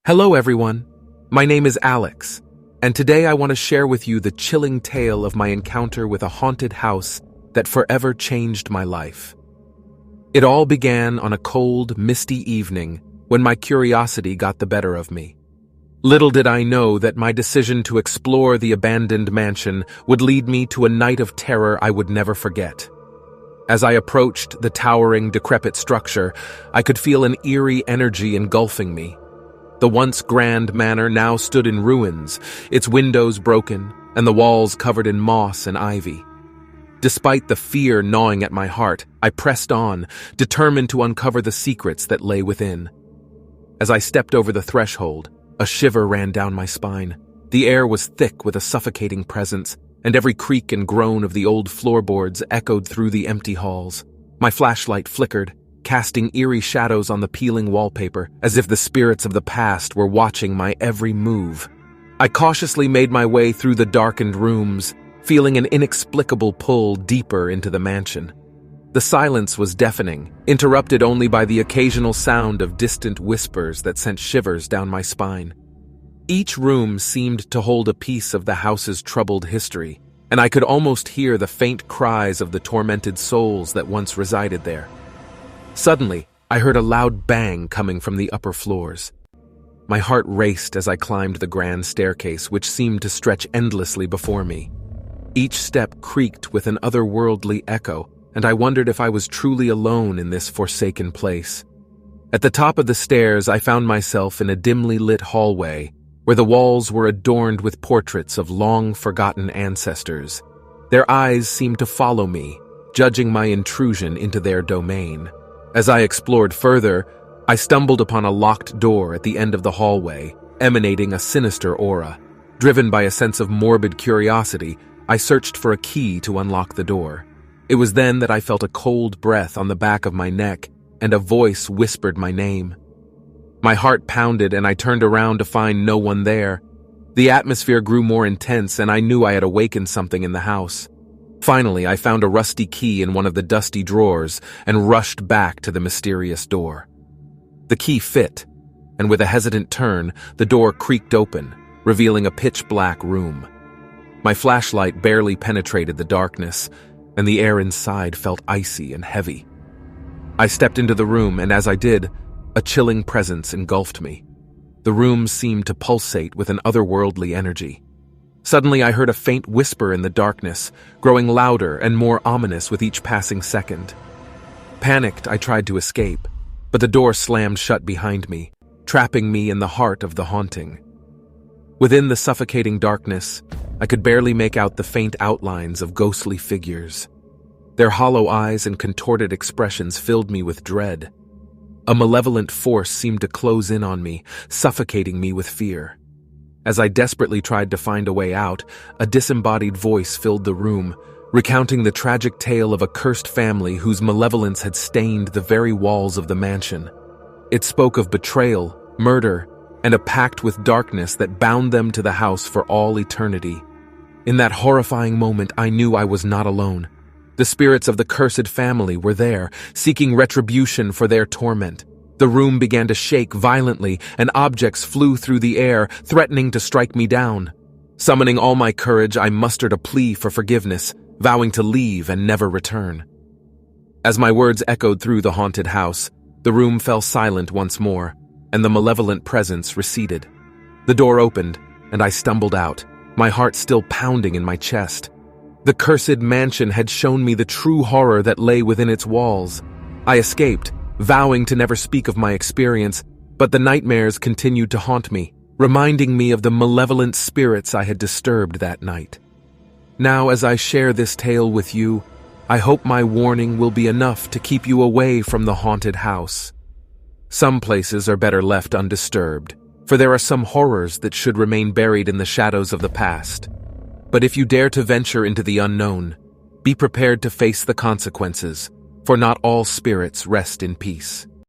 Hello everyone, my name is Alex, and today I want to share with you the chilling tale of my encounter with a haunted house that forever changed my life. It all began on a cold, misty evening when my curiosity got the better of me. Little did I know that my decision to explore the abandoned mansion would lead me to a night of terror I would never forget. As I approached the towering, decrepit structure, I could feel an eerie energy engulfing me. The once grand manor now stood in ruins, its windows broken, and the walls covered in moss and ivy. Despite the fear gnawing at my heart, I pressed on, determined to uncover the secrets that lay within. As I stepped over the threshold, a shiver ran down my spine. The air was thick with a suffocating presence, and every creak and groan of the old floorboards echoed through the empty halls. My flashlight flickered, casting eerie shadows on the peeling wallpaper, as if the spirits of the past were watching my every move. I cautiously made my way through the darkened rooms, feeling an inexplicable pull deeper into the mansion. The silence was deafening, interrupted only by the occasional sound of distant whispers that sent shivers down my spine. Each room seemed to hold a piece of the house's troubled history, and I could almost hear the faint cries of the tormented souls that once resided there. Suddenly, I heard a loud bang coming from the upper floors. My heart raced as I climbed the grand staircase, which seemed to stretch endlessly before me. Each step creaked with an otherworldly echo, and I wondered if I was truly alone in this forsaken place. At the top of the stairs, I found myself in a dimly lit hallway, where the walls were adorned with portraits of long-forgotten ancestors. Their eyes seemed to follow me, judging my intrusion into their domain. As I explored further, I stumbled upon a locked door at the end of the hallway, emanating a sinister aura. Driven by a sense of morbid curiosity, I searched for a key to unlock the door. It was then that I felt a cold breath on the back of my neck, and a voice whispered my name. My heart pounded, and I turned around to find no one there. The atmosphere grew more intense, and I knew I had awakened something in the house. Finally, I found a rusty key in one of the dusty drawers and rushed back to the mysterious door. The key fit, and with a hesitant turn, the door creaked open, revealing a pitch-black room. My flashlight barely penetrated the darkness, and the air inside felt icy and heavy. I stepped into the room, and as I did, a chilling presence engulfed me. The room seemed to pulsate with an otherworldly energy. Suddenly, I heard a faint whisper in the darkness, growing louder and more ominous with each passing second. Panicked, I tried to escape, but the door slammed shut behind me, trapping me in the heart of the haunting. Within the suffocating darkness, I could barely make out the faint outlines of ghostly figures. Their hollow eyes and contorted expressions filled me with dread. A malevolent force seemed to close in on me, suffocating me with fear. As I desperately tried to find a way out, a disembodied voice filled the room, recounting the tragic tale of a cursed family whose malevolence had stained the very walls of the mansion. It spoke of betrayal, murder, and a pact with darkness that bound them to the house for all eternity. In that horrifying moment, I knew I was not alone. The spirits of the cursed family were there, seeking retribution for their torment. The room began to shake violently, and objects flew through the air, threatening to strike me down. Summoning all my courage, I mustered a plea for forgiveness, vowing to leave and never return. As my words echoed through the haunted house, the room fell silent once more, and the malevolent presence receded. The door opened, and I stumbled out, my heart still pounding in my chest. The cursed mansion had shown me the true horror that lay within its walls. I escaped, vowing to never speak of my experience, but the nightmares continued to haunt me, reminding me of the malevolent spirits I had disturbed that night. Now, as I share this tale with you, I hope my warning will be enough to keep you away from the haunted house. Some places are better left undisturbed, for there are some horrors that should remain buried in the shadows of the past. But if you dare to venture into the unknown, be prepared to face the consequences, for not all spirits rest in peace.